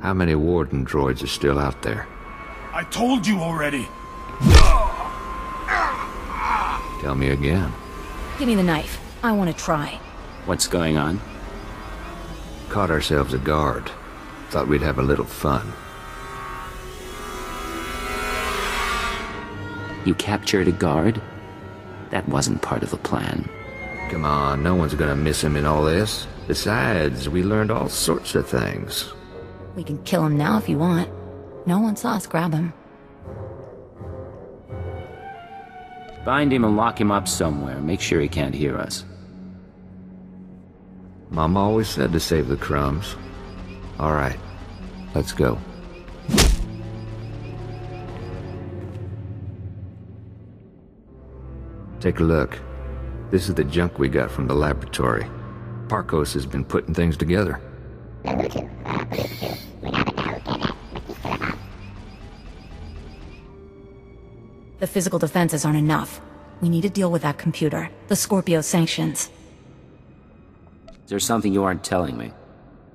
How many warden droids are still out there? I told you already. Tell me again. Give me the knife. I want to try. What's going on? Caught ourselves a guard. Thought we'd have a little fun. You captured a guard? That wasn't part of the plan. Come on, no one's gonna miss him in all this. Besides, we learned all sorts of things. We can kill him now if you want. No one saw us grab him. Bind him and lock him up somewhere. Make sure he can't hear us. Mom always said to save the crumbs. All right, let's go. Take a look. This is the junk we got from the laboratory. Parkos has been putting things together. The physical defenses aren't enough. We need to deal with that computer. The Scorpio sanctions. Is there something you aren't telling me?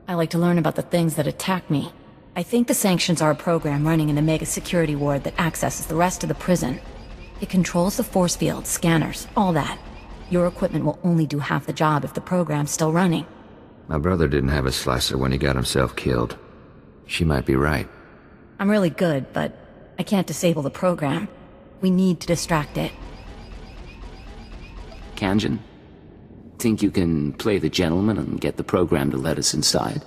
I like to learn about the things that attack me. I think the sanctions are a program running in the mega security ward that accesses the rest of the prison. It controls the force field, scanners, all that. Your equipment will only do half the job if the program's still running. My brother didn't have a slicer when he got himself killed. She might be right. I'm really good, but I can't disable the program. We need to distract it. Kanjin? Think you can play the gentleman and get the program to let us inside?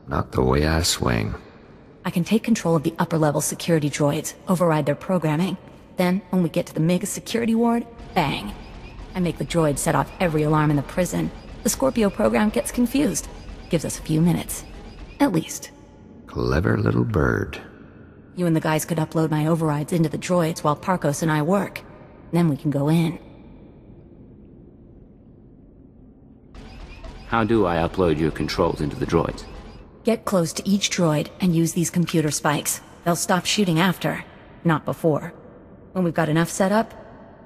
Not the way I swing. I can take control of the upper-level security droids, override their programming. Then, when we get to the mega security ward, bang. I make the droids set off every alarm in the prison. The Scorpio program gets confused. Gives us a few minutes. At least. Clever little bird. You and the guys could upload my overrides into the droids while Parkos and I work. Then we can go in. How do I upload your controls into the droids? Get close to each droid and use these computer spikes. They'll stop shooting after, not before. When we've got enough set up,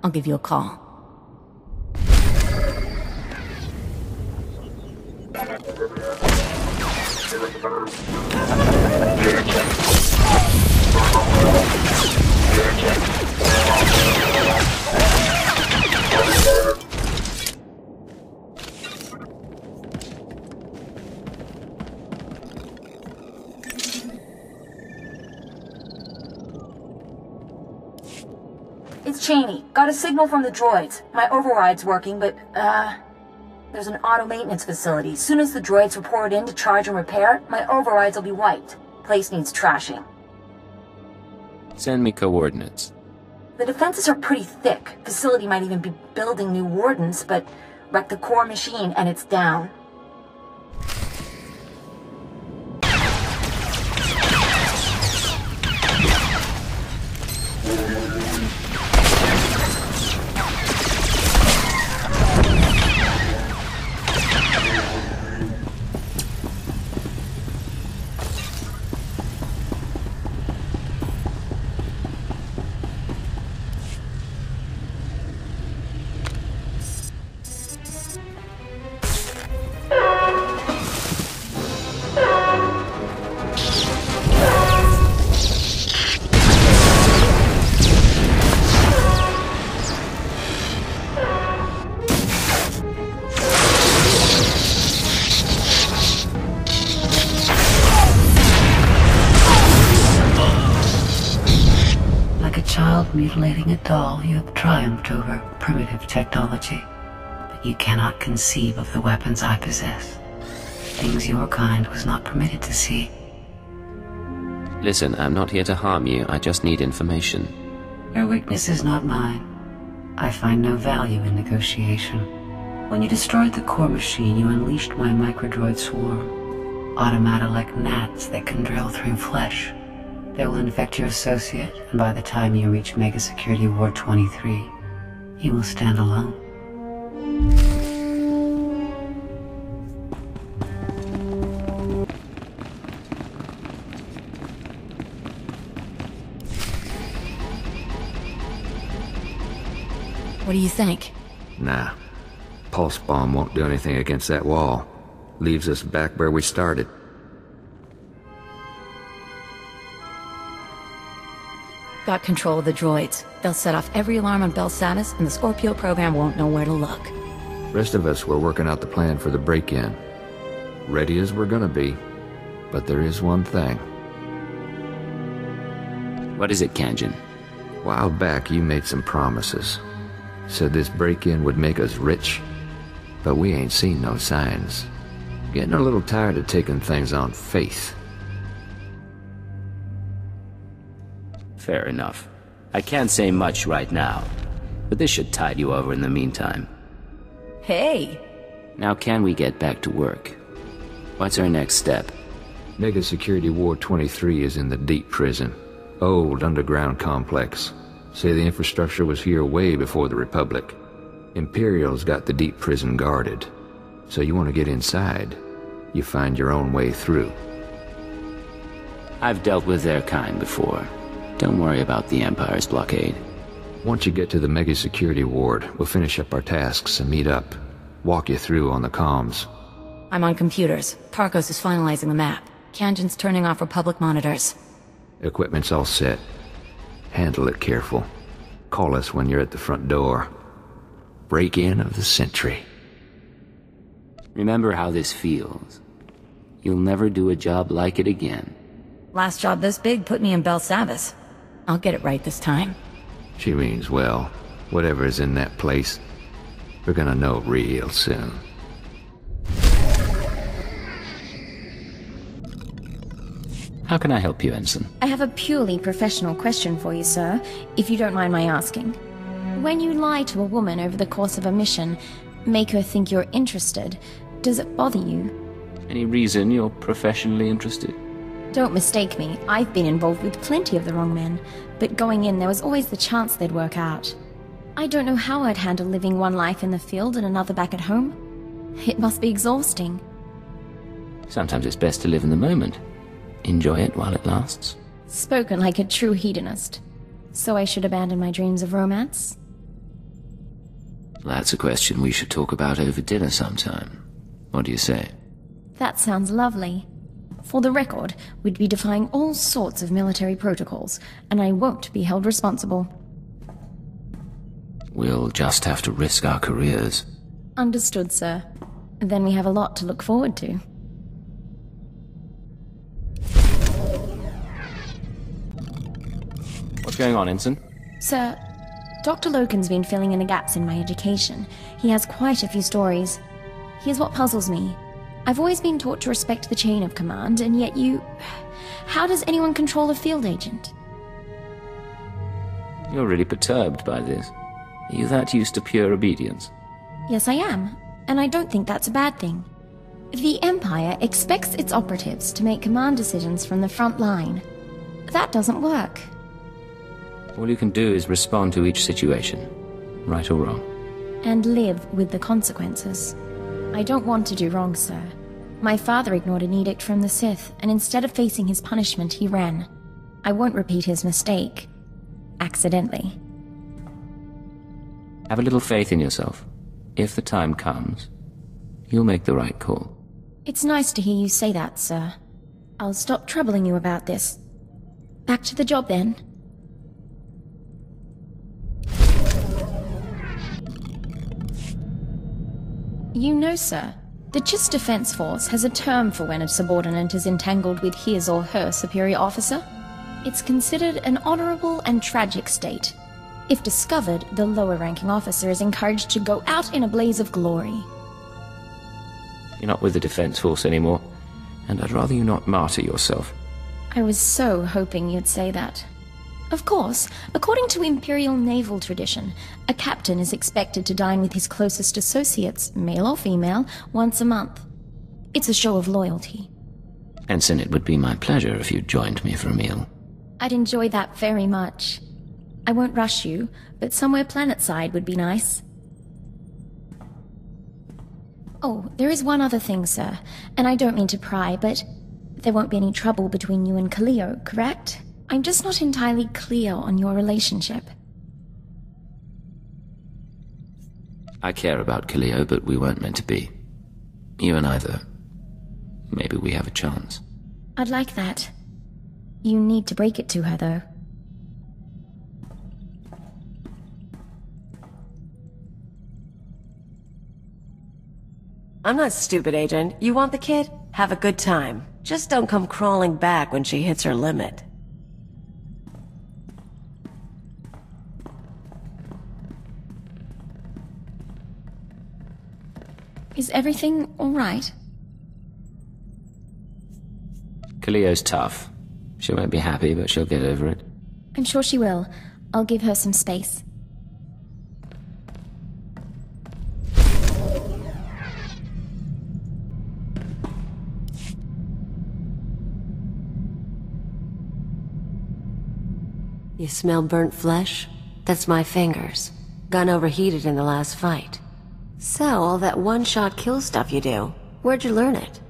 I'll give you a call. It's Cheney. Got a signal from the droids. My override's working, but, there's an auto-maintenance facility. As soon as the droids report in to charge and repair, my overrides will be wiped. Place needs trashing. Send me coordinates. The defenses are pretty thick. Facility might even be building new wardens, but wreck the core machine and it's down. Mutilating a doll, you have triumphed over primitive technology. But you cannot conceive of the weapons I possess. Things your kind was not permitted to see. Listen, I'm not here to harm you. I just need information. Your weakness is not mine. I find no value in negotiation. When you destroyed the core machine, you unleashed my microdroid swarm. Automata like gnats that can drill through flesh. They will infect your associate, and by the time you reach Mega Security Ward 23, you will stand alone. What do you think? Nah. Pulse bomb won't do anything against that wall. Leaves us back where we started. Got control of the droids. They'll set off every alarm on Bel Savis, and the Scorpio program won't know where to look. Rest of us were working out the plan for the break-in. Ready as we're gonna be. But there is one thing. What is it, Kanjin? A while back, you made some promises. Said this break-in would make us rich. But we ain't seen no signs. Getting a little tired of taking things on faith. Fair enough. I can't say much right now, but this should tide you over in the meantime. Hey! Now can we get back to work? What's our next step? Mega Security Ward 23 is in the deep prison. Old underground complex. Say the infrastructure was here way before the Republic. Imperial's got the deep prison guarded. So you want to get inside, you find your own way through. I've dealt with their kind before. Don't worry about the Empire's blockade. Once you get to the Mega Security Ward, we'll finish up our tasks and meet up. Walk you through on the comms. I'm on computers. Tarkos is finalizing the map. Kanjin's turning off Republic monitors. Equipment's all set. Handle it careful. Call us when you're at the front door. Break-in of the century. Remember how this feels. You'll never do a job like it again. Last job this big put me in Bel Savis. I'll get it right this time. She means well. Whatever's in that place, we're gonna know real soon. How can I help you, Ensign? I have a purely professional question for you, sir, if you don't mind my asking. When you lie to a woman over the course of a mission, make her think you're interested, does it bother you? Any reason you're professionally interested? Don't mistake me, I've been involved with plenty of the wrong men, but going in there was always the chance they'd work out. I don't know how I'd handle living one life in the field and another back at home. It must be exhausting. Sometimes it's best to live in the moment. Enjoy it while it lasts. Spoken like a true hedonist. So I should abandon my dreams of romance? That's a question we should talk about over dinner sometime. What do you say? That sounds lovely. For the record, we'd be defying all sorts of military protocols, and I won't be held responsible. We'll just have to risk our careers. Understood, sir. Then we have a lot to look forward to. What's going on, Ensign? Sir, Dr. Loken's been filling in the gaps in my education. He has quite a few stories. Here's what puzzles me. I've always been taught to respect the chain of command, and yet you... How does anyone control a field agent? You're really perturbed by this. Are you that used to pure obedience? Yes, I am. And I don't think that's a bad thing. The Empire expects its operatives to make command decisions from the front line. That doesn't work. All you can do is respond to each situation, right or wrong. And live with the consequences. I don't want to do wrong, sir. My father ignored an edict from the Sith, and instead of facing his punishment, he ran. I won't repeat his mistake. Accidentally. Have a little faith in yourself. If the time comes, you'll make the right call. It's nice to hear you say that, sir. I'll stop troubling you about this. Back to the job, then. You know, sir, the Chiss Defense Force has a term for when a subordinate is entangled with his or her superior officer. It's considered an honorable and tragic state. If discovered, the lower-ranking officer is encouraged to go out in a blaze of glory. You're not with the Defense Force anymore, and I'd rather you not martyr yourself. I was so hoping you'd say that. Of course, according to Imperial naval tradition, a captain is expected to dine with his closest associates, male or female, once a month. It's a show of loyalty. Ensign, it would be my pleasure if you joined me for a meal. I'd enjoy that very much. I won't rush you, but somewhere planetside would be nice. Oh, there is one other thing, sir, and I don't mean to pry, but there won't be any trouble between you and Kaleo, correct? I'm just not entirely clear on your relationship. I care about Kaleo, but we weren't meant to be. You and I, though. Maybe we have a chance. I'd like that. You need to break it to her, though. I'm not stupid, Agent. You want the kid? Have a good time. Just don't come crawling back when she hits her limit. Is everything all right? Cleo's tough. She won't be happy, but she'll get over it. I'm sure she will. I'll give her some space. You smell burnt flesh? That's my fingers. Gun overheated in the last fight. So, all that one-shot kill stuff you do, where'd you learn it?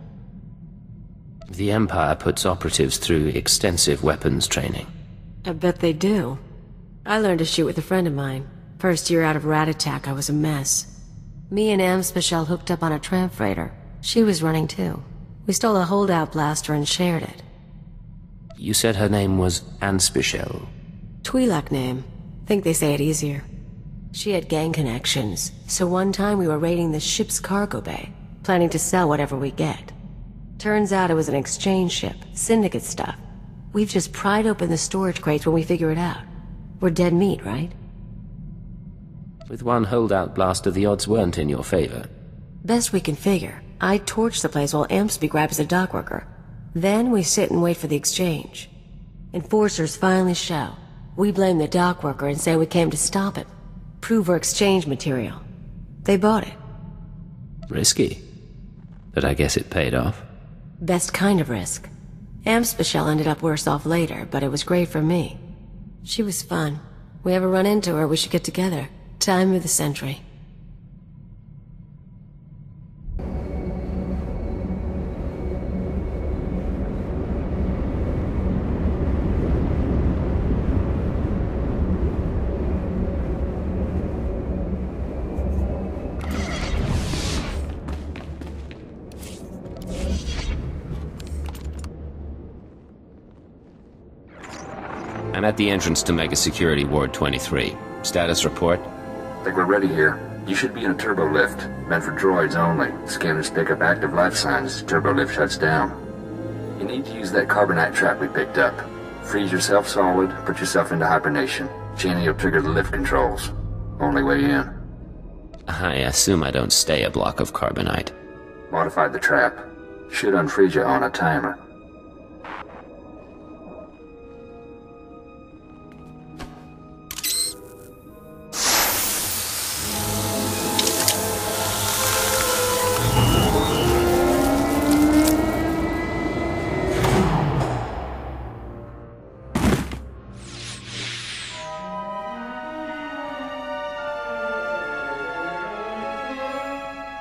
The Empire puts operatives through extensive weapons training. I bet they do. I learned to shoot with a friend of mine. First year out of Rat Attack, I was a mess. Me and Amspecial hooked up on a tramp freighter. She was running too. We stole a holdout blaster and shared it. You said her name was Amspecial. Twi'lek name. Think they say it easier. She had gang connections, so one time we were raiding the ship's cargo bay, planning to sell whatever we get. Turns out it was an exchange ship, syndicate stuff. We've just pried open the storage crates when we figure it out. We're dead meat, right? With one holdout blaster, the odds weren't in your favor. Best we can figure. I torch the place while Ampsby grabs a dock worker. Then we sit and wait for the exchange. Enforcers finally show. We blame the dock worker and say we came to stop it. Prove our exchange material. They bought it. Risky. But I guess it paid off. Best kind of risk. Amspecial ended up worse off later, but it was great for me. She was fun. We ever run into her, we should get together. Time of the century. I'm at the entrance to Mega Security Ward 23. Status report? I think we're ready here. You should be in a turbo lift, meant for droids only. Scanners pick up active life signs as the turbo lift shuts down. You need to use that carbonite trap we picked up. Freeze yourself solid, put yourself into hibernation. Cheney will trigger the lift controls. Only way in. I assume I don't stay a block of carbonite. Modified the trap. Should unfreeze you on a timer.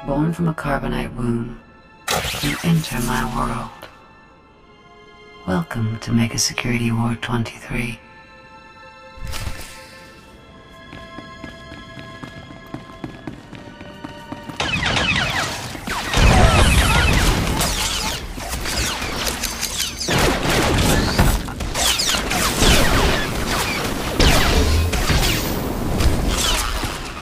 Born from a carbonite womb, you enter my world. Welcome to Mega Security Ward 23.